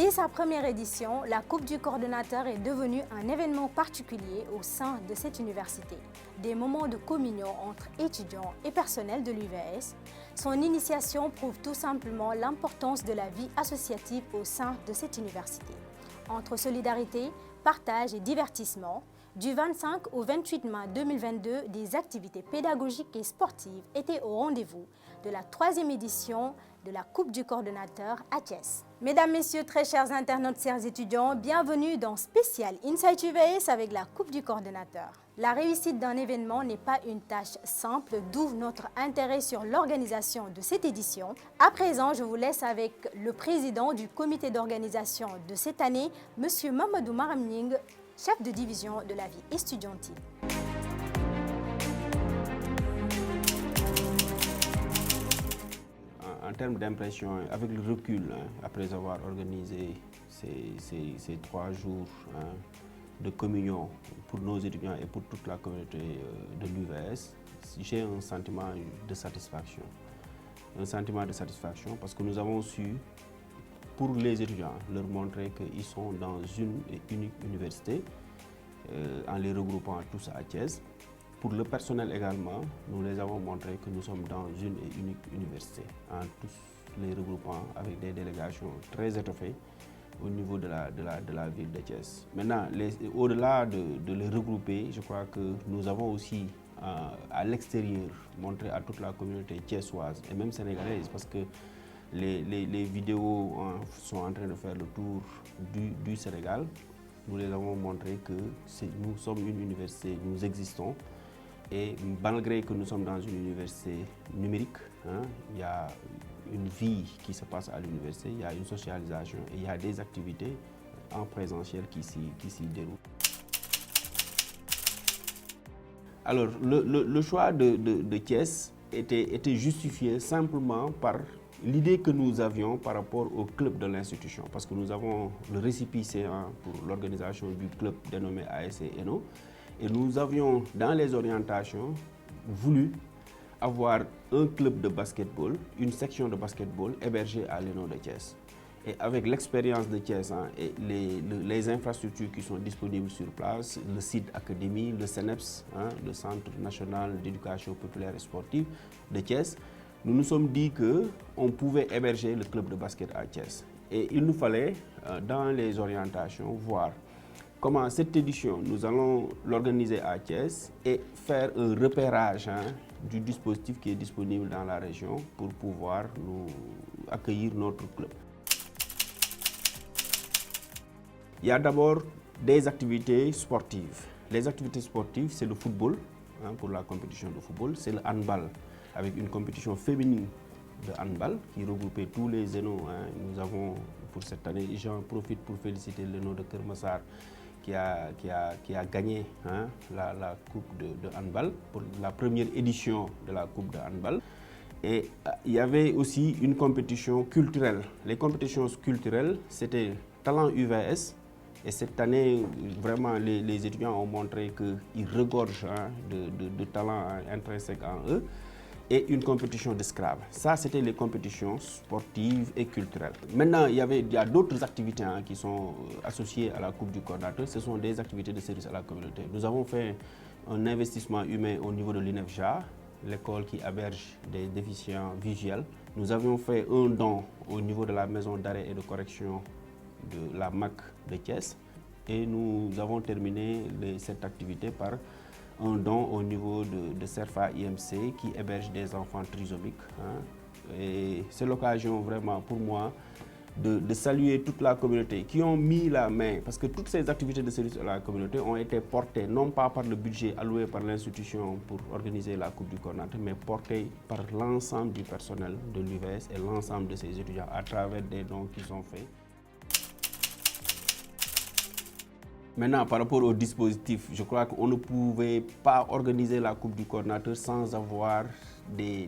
Dès sa première édition, la Coupe du coordonnateur est devenue un événement particulier au sein de cette université. Des moments de communion entre étudiants et personnel de l'UVS, son initiation prouve tout simplement l'importance de la vie associative au sein de cette université. Entre solidarité, partage et divertissement, du 25 au 28 mai 2022, des activités pédagogiques et sportives étaient au rendez-vous de la 3e édition de la Coupe du coordonnateur à Thiès. Mesdames, Messieurs, très chers internautes, chers étudiants, bienvenue dans Spécial Insight UVS avec la Coupe du coordonnateur. La réussite d'un événement n'est pas une tâche simple, d'où notre intérêt sur l'organisation de cette édition. À présent, je vous laisse avec le président du comité d'organisation de cette année, M. Mamadou Maramning, chef de division de la vie estudiantine. En termes d'impression, avec le recul, après avoir organisé ces 3 jours de communion pour nos étudiants et pour toute la communauté de l'UVS, j'ai un sentiment de satisfaction. Un sentiment de satisfaction parce que nous avons su, pour les étudiants, leur montrer qu'ils sont dans une et unique université, en les regroupant tous à Thiès. Pour le personnel également, nous les avons montré que nous sommes dans une et unique université, en tous les regroupant avec des délégations très étoffées au niveau de la ville de Thiès. Maintenant, au-delà de les regrouper, je crois que nous avons aussi à l'extérieur montré à toute la communauté thiessoise et même sénégalaise, parce que les vidéos sont en train de faire le tour du Sénégal. Nous les avons montré que nous sommes une université, nous existons. Et malgré que nous sommes dans une université numérique, il y a une vie qui se passe à l'université, il y a une socialisation et il y a des activités en présentiel qui s'y déroulent. Alors, le choix de Thiès était justifié simplement par l'idée que nous avions par rapport au club de l'institution, parce que nous avons le récépissé pour l'organisation du club dénommé ASC ENO. Et nous avions, dans les orientations, voulu avoir un club de basketball, une section de basketball hébergée à l'ENO de Thiès. Et avec l'expérience de Thiès et les infrastructures qui sont disponibles sur place, le site académie, le CNEPS, le Centre national d'éducation populaire et sportive de Thiès, nous nous sommes dit qu'on pouvait héberger le club de basket à Thiès. Et il nous fallait, dans les orientations, voir comment cette édition, nous allons l'organiser à Thiès et faire un repérage du dispositif qui est disponible dans la région pour pouvoir nous accueillir notre club. Il y a d'abord des activités sportives. Les activités sportives, c'est le football, pour la compétition de football, c'est le handball, avec une compétition féminine de handball qui regroupait tous les ENO. Nous avons pour cette année, j'en profite pour féliciter l'ENO de Kermassar qui a gagné la coupe de handball pour la première édition de la coupe de handball. Et il y avait aussi une compétition culturelle. Les compétitions culturelles, c'était Talent UVS. Et cette année, vraiment, les étudiants ont montré qu'ils regorgent de talents intrinsèques en eux. Et une compétition de Scrabble. Ça, c'était les compétitions sportives et culturelles. Maintenant, il y a d'autres activités qui sont associées à la Coupe du coordonnateur. Ce sont des activités de service à la communauté. Nous avons fait un investissement humain au niveau de l'INEFJA, l'école qui héberge des déficients visuels. Nous avions fait un don au niveau de la maison d'arrêt et de correction de la MAC de Thiès. Et nous avons terminé cette activité par un don au niveau de CERFA IMC qui héberge des enfants trisomiques. Et c'est l'occasion vraiment pour moi de saluer toute la communauté qui ont mis la main, parce que toutes ces activités de service à la communauté ont été portées non pas par le budget alloué par l'institution pour organiser la Coupe du coordonnateur, mais portées par l'ensemble du personnel de l'UVS et l'ensemble de ses étudiants à travers des dons qu'ils ont faits. Maintenant, par rapport au dispositif, je crois qu'on ne pouvait pas organiser la Coupe du coordonnateur sans avoir des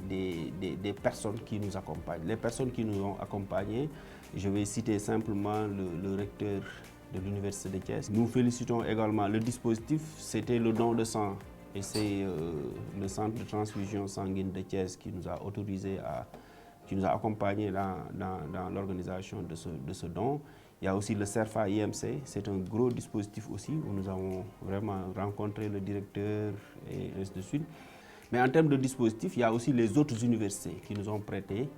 personnes qui nous accompagnent. Les personnes qui nous ont accompagnés, je vais citer simplement le recteur de l'Université de Thiès. Nous félicitons également le dispositif, c'était le don de sang. Et c'est le centre de transfusion sanguine de Thiès qui nous a autorisé qui nous a accompagnés dans l'organisation de ce don. Il y a aussi le CERFA IMC, c'est un gros dispositif aussi où nous avons vraiment rencontré le directeur et ainsi de suite. Mais en termes de dispositifs, il y a aussi les autres universités qui nous ont prêté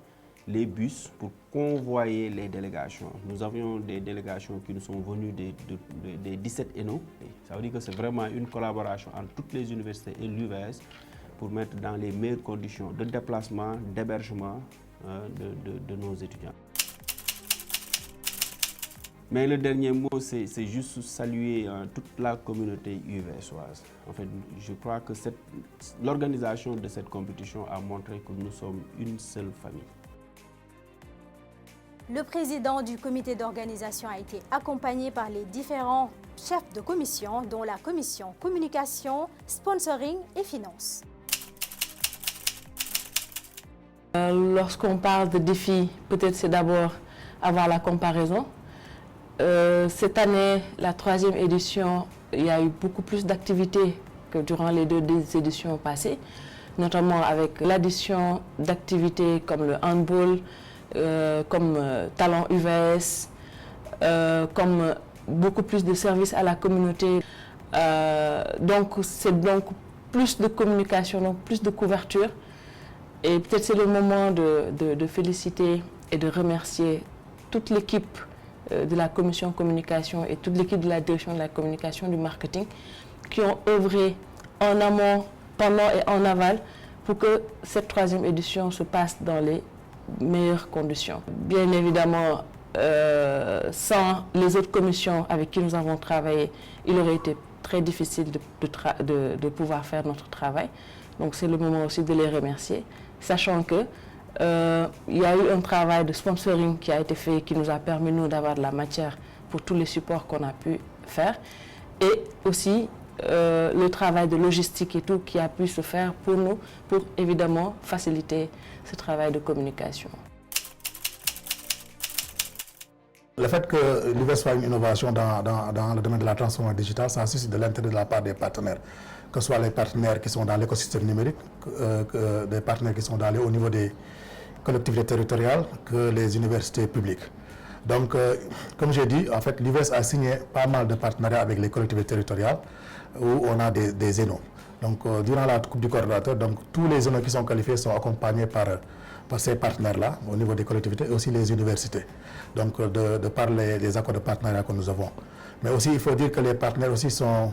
les bus pour convoyer les délégations. Nous avions des délégations qui nous sont venues des 17 ENO. Ça veut dire que c'est vraiment une collaboration entre toutes les universités et l'UVS pour mettre dans les meilleures conditions de déplacement, d'hébergement de nos étudiants. Mais le dernier mot, c'est juste saluer toute la communauté UVSoise. En fait, je crois que l'organisation de cette compétition a montré que nous sommes une seule famille. Le président du comité d'organisation a été accompagné par les différents chefs de commission, dont la commission communication, sponsoring et finances. Lorsqu'on parle de défis, peut-être c'est d'abord avoir la comparaison. Cette année, la 3e édition, il y a eu beaucoup plus d'activités que durant les 2 éditions passées, notamment avec l'addition d'activités comme le handball, comme Talent UVS, comme beaucoup plus de services à la communauté. Donc c'est donc plus de communication, donc plus de couverture. Et peut-être c'est le moment de féliciter et de remercier toute l'équipe de la commission communication et toute l'équipe de la direction de la communication du marketing qui ont œuvré en amont, pendant et en aval pour que cette 3e édition se passe dans les meilleures conditions. Bien évidemment, sans les autres commissions avec qui nous avons travaillé, il aurait été très difficile de pouvoir faire notre travail. Donc c'est le moment aussi de les remercier, sachant que il y a eu un travail de sponsoring qui a été fait, qui nous a permis, nous, d'avoir de la matière pour tous les supports qu'on a pu faire. Et aussi le travail de logistique et tout qui a pu se faire pour nous, pour évidemment faciliter ce travail de communication. Le fait que l'UVS soit une innovation dans le domaine de la transformation digitale, ça suscite de l'intérêt de la part des partenaires, que ce soit les partenaires qui sont dans l'écosystème numérique, que des partenaires qui sont au niveau des collectivités territoriales, que les universités publiques. Donc, comme j'ai dit, en fait, l'UVS a signé pas mal de partenariats avec les collectivités territoriales où on a des ENO. Donc, durant la Coupe du coordonnateur, donc, tous les ENO qui sont qualifiés sont accompagnés par ces partenaires-là, au niveau des collectivités et aussi les universités. Donc, de par les accords de partenariat que nous avons. Mais aussi, il faut dire que les partenaires aussi sont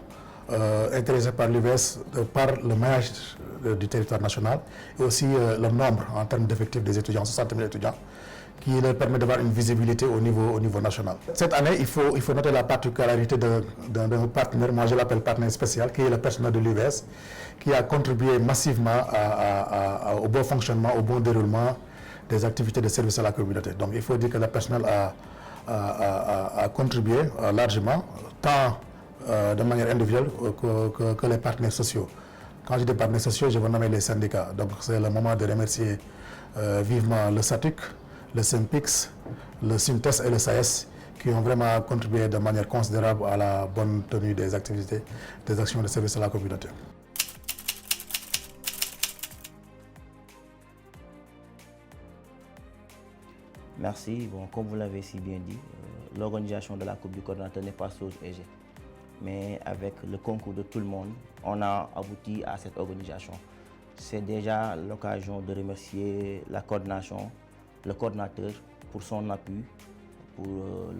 intéressés par l'UVS par le maillage du territoire national et aussi le nombre en termes d'effectifs des étudiants, 60 000 étudiants, qui leur permet d'avoir une visibilité au niveau national. Cette année, il faut noter la particularité d'un partenaire, moi je l'appelle partenaire spécial, qui est le personnel de l'UVS, qui a contribué massivement au bon fonctionnement, au bon déroulement des activités de service à la communauté. Donc il faut dire que le personnel a contribué largement, tant de manière individuelle que les partenaires sociaux. Quand je dis partenaires sociaux, je veux nommer les syndicats. Donc c'est le moment de remercier vivement le SATUC, le SYNPICS, le SYNTES et le SAES qui ont vraiment contribué de manière considérable à la bonne tenue des activités, des actions de service à la communauté. Merci. Bon, comme vous l'avez si bien dit, l'organisation de la Coupe du coordonnateur n'est pas chose aisée. Mais avec le concours de tout le monde, on a abouti à cette organisation. C'est déjà l'occasion de remercier la coordination, le coordonnateur pour son appui pour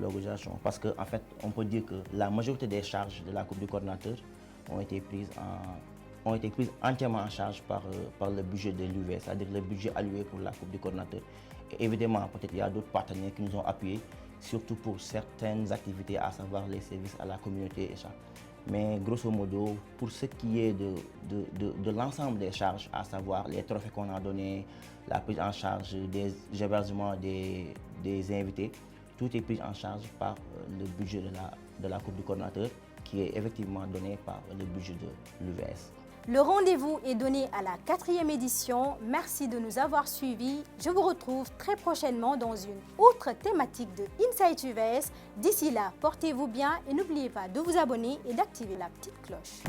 l'organisation. Parce qu'en fait, on peut dire que la majorité des charges de la Coupe du coordonnateur ont été prises entièrement en charge par le budget de l'UVS, c'est-à-dire le budget alloué pour la Coupe du coordonnateur. Et évidemment, peut-être il y a d'autres partenaires qui nous ont appuyés, surtout pour certaines activités, à savoir les services à la communauté et ça. Mais grosso modo, pour ce qui est de l'ensemble des charges, à savoir les trophées qu'on a donnés, la prise en charge des hébergements des invités, tout est pris en charge par le budget de la Coupe du coordonnateur, qui est effectivement donné par le budget de l'UVS. Le rendez-vous est donné à la 4e édition. Merci de nous avoir suivis. Je vous retrouve très prochainement dans une autre thématique de Insight UVS. D'ici là, portez-vous bien et n'oubliez pas de vous abonner et d'activer la petite cloche.